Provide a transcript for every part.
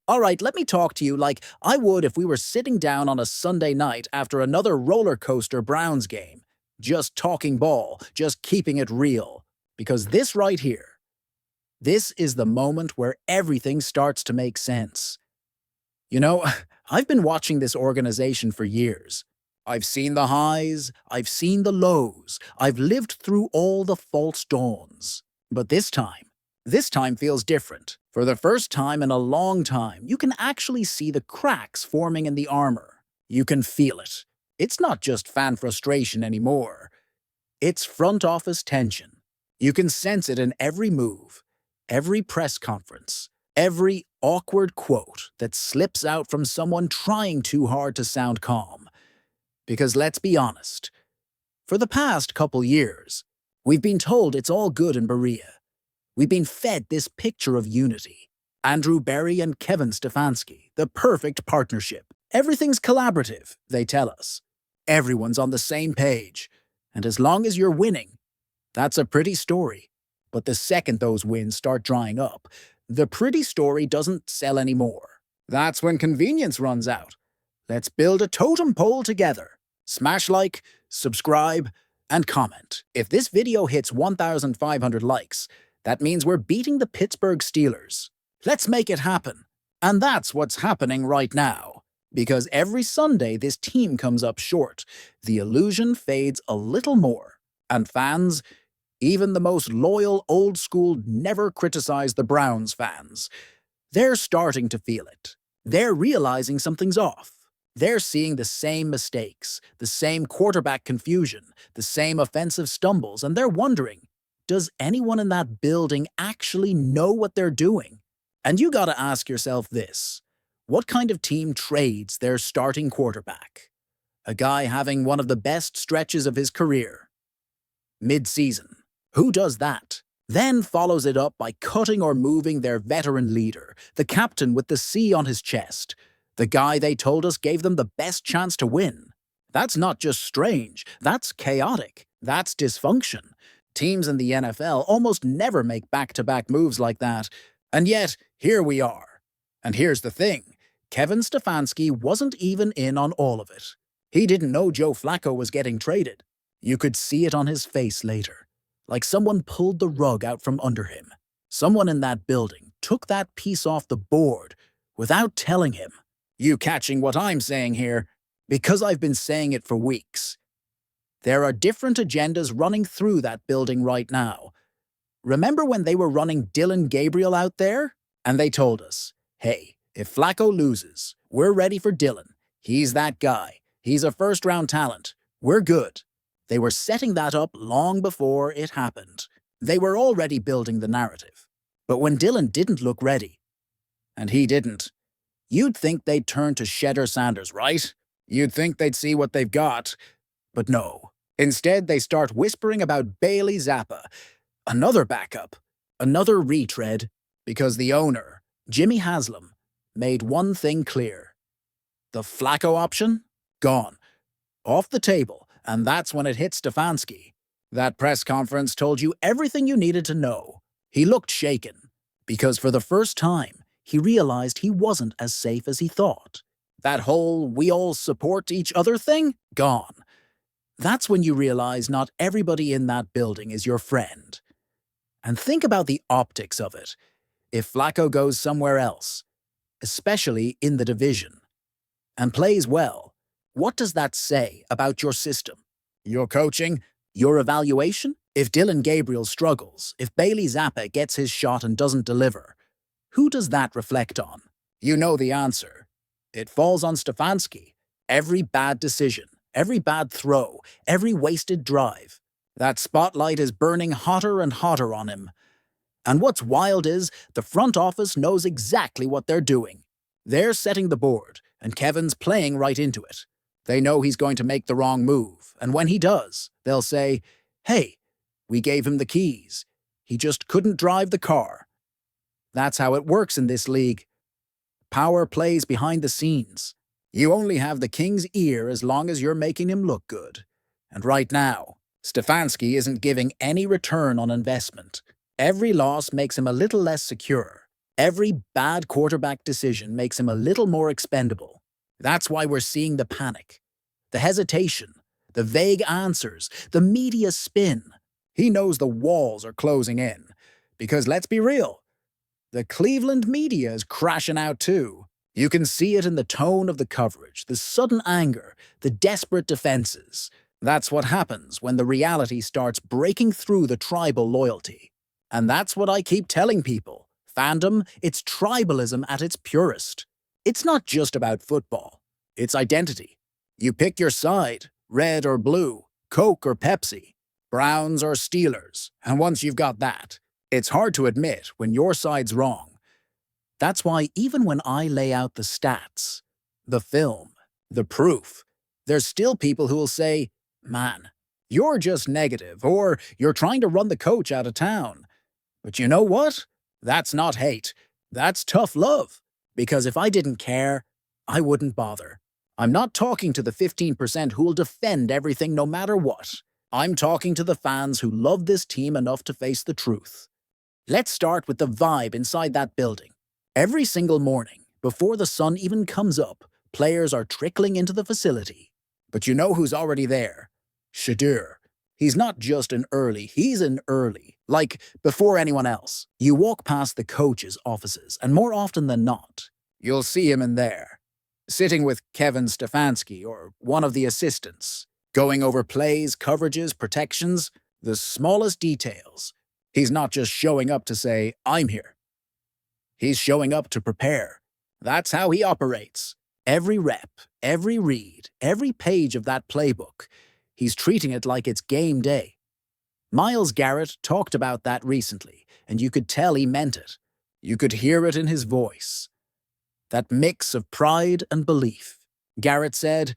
All right, let me talk to you like I would if we were sitting down on a Sunday night after another roller coaster Browns game. Just talking ball, just keeping it real. Because this right here, this is the moment where everything starts to make sense. You know, I've been watching this organization for years. I've seen the highs, I've seen the lows, I've lived through all the false dawns. But this time feels different. For the first time in a long time, you can actually see the cracks forming in the armor. You can feel it. It's not just fan frustration anymore. It's front office tension. You can sense it in every move, every press conference, every awkward quote that slips out from someone trying too hard to sound calm. Because let's be honest, for the past couple years, we've been told it's all good in Berea. We've been fed this picture of unity. Andrew Berry and Kevin Stefanski, the perfect partnership. Everything's collaborative, they tell us. Everyone's on the same page. And as long as you're winning, that's a pretty story. But the second those wins start drying up, the pretty story doesn't sell anymore. That's when convenience runs out. Let's build a totem pole together. Smash like, subscribe, and comment. If this video hits 1,500 likes, that means we're beating the Pittsburgh Steelers. Let's make it happen. And that's what's happening right now. Because every Sunday this team comes up short, the illusion fades a little more. And fans, even the most loyal old school never criticize the Browns fans, they're starting to feel it. They're realizing something's off. They're seeing the same mistakes, the same quarterback confusion, the same offensive stumbles, and they're wondering, does anyone in that building actually know what they're doing? And you gotta ask yourself this. What kind of team trades their starting quarterback? A guy having one of the best stretches of his career. Mid-season. Who does that? Then follows it up by cutting or moving their veteran leader, the captain with the C on his chest, the guy they told us gave them the best chance to win. That's not just strange, that's chaotic, that's dysfunction. Teams in the NFL almost never make back-to-back moves like that, and yet, here we are. And here's the thing, Kevin Stefanski wasn't even in on all of it. He didn't know Joe Flacco was getting traded. You could see it on his face later, like someone pulled the rug out from under him. Someone in that building took that piece off the board without telling him. You catching what I'm saying here? Because I've been saying it for weeks. There are different agendas running through that building right now. Remember when they were running Dillon Gabriel out there? And they told us, hey, if Flacco loses, we're ready for Dillon. He's that guy. He's a first-round talent. We're good. They were setting that up long before it happened. They were already building the narrative. But when Dillon didn't look ready, and he didn't, you'd think they'd turn to Shedeur, right? You'd think they'd see what they've got. But no. Instead, they start whispering about Bailey Zappa, another backup, another retread, because the owner, Jimmy Haslam, made one thing clear. The Flacco option? Gone. Off the table, and that's when it hit Stefanski. That press conference told you everything you needed to know. He looked shaken, because for the first time, he realized he wasn't as safe as he thought. That whole we all support each other thing? Gone. That's when you realize not everybody in that building is your friend. And think about the optics of it. If Flacco goes somewhere else, especially in the division, and plays well, what does that say about your system? Your coaching? Your evaluation? If Dillon Gabriel struggles, if Bailey Zappa gets his shot and doesn't deliver, who does that reflect on? You know the answer. It falls on Stefanski. Every bad decision, every bad throw, every wasted drive. That spotlight is burning hotter and hotter on him. And what's wild is, the front office knows exactly what they're doing. They're setting the board, and Kevin's playing right into it. They know he's going to make the wrong move, and when he does, they'll say, hey, we gave him the keys. He just couldn't drive the car. That's how it works in this league. Power plays behind the scenes. You only have the king's ear as long as you're making him look good. And right now, Stefanski isn't giving any return on investment. Every loss makes him a little less secure. Every bad quarterback decision makes him a little more expendable. That's why we're seeing the panic, the hesitation, the vague answers, the media spin. He knows the walls are closing in. Because let's be real, the Cleveland media is crashing out too. You can see it in the tone of the coverage, the sudden anger, the desperate defenses. That's what happens when the reality starts breaking through the tribal loyalty. And that's what I keep telling people. Fandom, it's tribalism at its purest. It's not just about football. It's identity. You pick your side, red or blue, Coke or Pepsi, Browns or Steelers, and once you've got that, it's hard to admit when your side's wrong. That's why even when I lay out the stats, the film, the proof, there's still people who will say, "Man, you're just negative," or "You're trying to run the coach out of town." But you know what? That's not hate. That's tough love. Because if I didn't care, I wouldn't bother. I'm not talking to the 15% who will defend everything no matter what. I'm talking to the fans who love this team enough to face the truth. Let's start with the vibe inside that building. Every single morning, before the sun even comes up, players are trickling into the facility. But you know who's already there? Shedeur. He's not just an early, he's an early, like before anyone else. You walk past the coaches' offices, and more often than not, you'll see him in there, sitting with Stefanski or one of the assistants, going over plays, coverages, protections, the smallest details. He's not just showing up to say, "I'm here." He's showing up to prepare. That's how he operates. Every rep, every read, every page of that playbook, he's treating it like it's game day. Myles Garrett talked about that recently, and you could tell he meant it. You could hear it in his voice. That mix of pride and belief. Garrett said,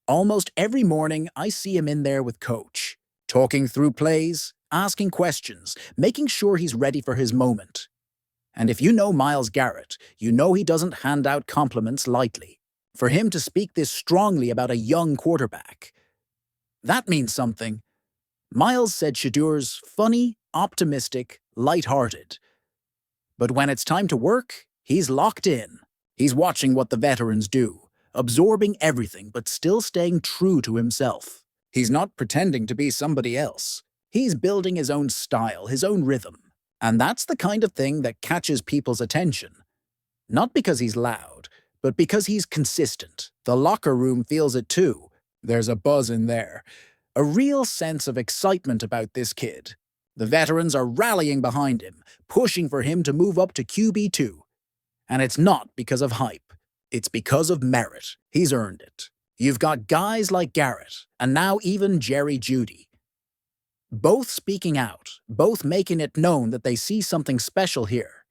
"Almost every morning I see him in there with Coach, talking through plays, asking questions, making sure he's ready for his moment." And if you know Myles Garrett, you know he doesn't hand out compliments lightly. For him to speak this strongly about a young quarterback, that means something. Myles said Shedeur's funny, optimistic, light-hearted. But when it's time to work, he's locked in. He's watching what the veterans do, absorbing everything but still staying true to himself. He's not pretending to be somebody else. He's building his own style, his own rhythm. And that's the kind of thing that catches people's attention. Not because he's loud, but because he's consistent. The locker room feels it too. There's a buzz in there. A real sense of excitement about this kid. The veterans are rallying behind him, pushing for him to move up to QB2. And it's not because of hype. It's because of merit. He's earned it. You've got guys like Garrett, and now even Jerry Jeudy. Both speaking out, both making it known that they see something special here.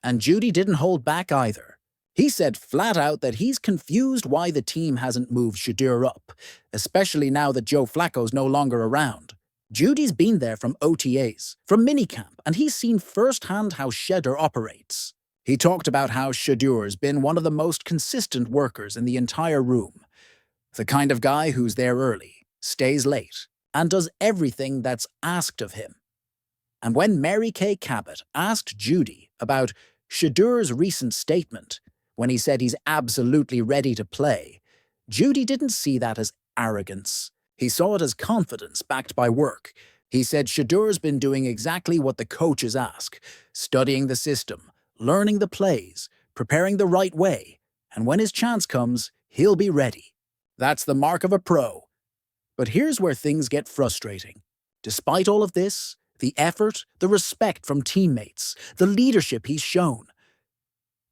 And Jeudy didn't hold back either. He said flat out that he's confused why the team hasn't moved Shedeur up, especially now that Joe Flacco's no longer around. Judy's been there from OTAs, from minicamp, and he's seen firsthand how Shedeur operates. He talked about how Shedeur's been one of the most consistent workers in the entire room. The kind of guy who's there early, stays late, and does everything that's asked of him. And when Mary Kay Cabot asked Jeudy about Shedeur's recent statement, when he said he's absolutely ready to play, Jeudy didn't see that as arrogance. He saw it as confidence backed by work. He said Shedeur's been doing exactly what the coaches ask, studying the system, learning the plays, preparing the right way, and when his chance comes, he'll be ready. That's the mark of a pro. But here's where things get frustrating. Despite all of this, the effort, the respect from teammates, the leadership he's shown,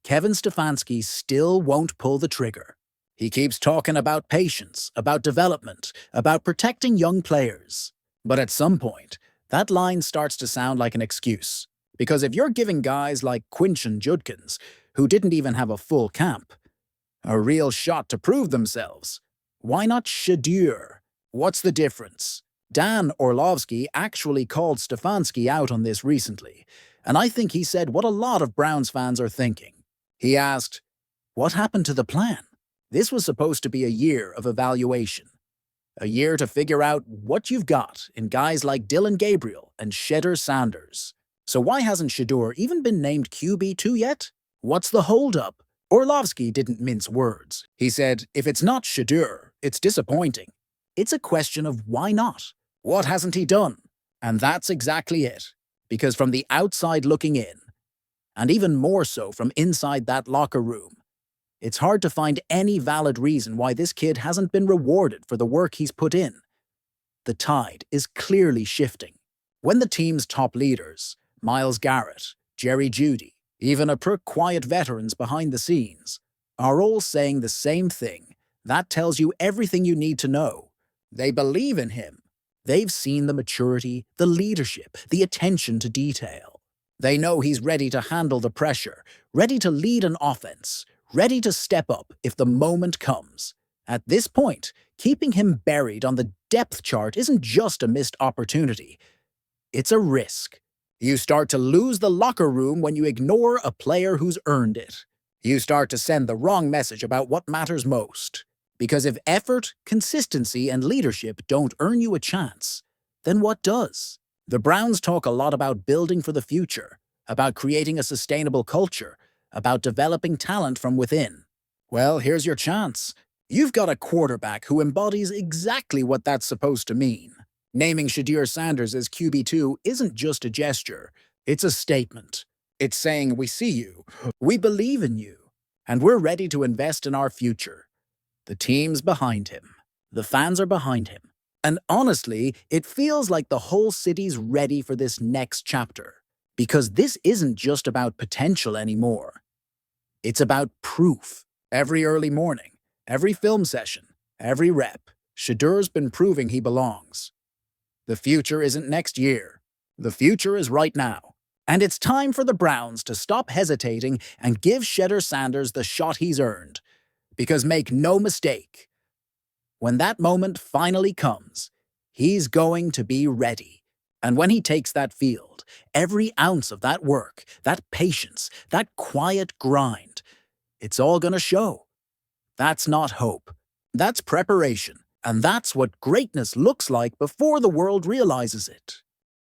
Stefanski still won't pull the trigger. He keeps talking about patience, about development, about protecting young players. But at some point, that line starts to sound like an excuse. Because if you're giving guys like Quinton Judkins, who didn't even have a full camp, a real shot to prove themselves, why not Shedeur? What's the difference? Dan Orlovsky actually called Stefanski out on this recently, and I think he said what a lot of Browns fans are thinking. He asked, "What happened to the plan?" This was supposed to be a year of evaluation. A year to figure out what you've got in guys like Dylan Gabriel and Shedeur Sanders. So why hasn't Shedeur even been named QB2 yet? What's the holdup? Orlovsky didn't mince words. He said, if it's not Shedeur, it's disappointing. It's a question of why not? What hasn't he done? And that's exactly it. Because from the outside looking in, and even more so from inside that locker room, it's hard to find any valid reason why this kid hasn't been rewarded for the work he's put in. The tide is clearly shifting. When the team's top leaders, Myles Garrett, Jerry Jeudy, even a per quiet veterans behind the scenes, are all saying the same thing, that tells you everything you need to know. They believe in him. They've seen the maturity, the leadership, the attention to detail. They know he's ready to handle the pressure, ready to lead an offense, ready to step up if the moment comes. At this point, keeping him buried on the depth chart isn't just a missed opportunity. It's a risk. You start to lose the locker room when you ignore a player who's earned it. You start to send the wrong message about what matters most. Because if effort, consistency, and leadership don't earn you a chance, then what does? The Browns talk a lot about building for the future, about creating a sustainable culture, about developing talent from within. Well, here's your chance. You've got a quarterback who embodies exactly what that's supposed to mean. Naming Shedeur Sanders as QB2 isn't just a gesture, it's a statement. It's saying, we see you, we believe in you, and we're ready to invest in our future. The team's behind him. The fans are behind him. And honestly, it feels like the whole city's ready for this next chapter. Because this isn't just about potential anymore. It's about proof. Every early morning, every film session, every rep, Shedeur's been proving he belongs. The future isn't next year. The future is right now. And it's time for the Browns to stop hesitating and give Shedeur Sanders the shot he's earned. Because make no mistake, when that moment finally comes, he's going to be ready. And when he takes that field, every ounce of that work, that patience, that quiet grind, it's all gonna show. That's not hope. That's preparation. And that's what greatness looks like before the world realizes it.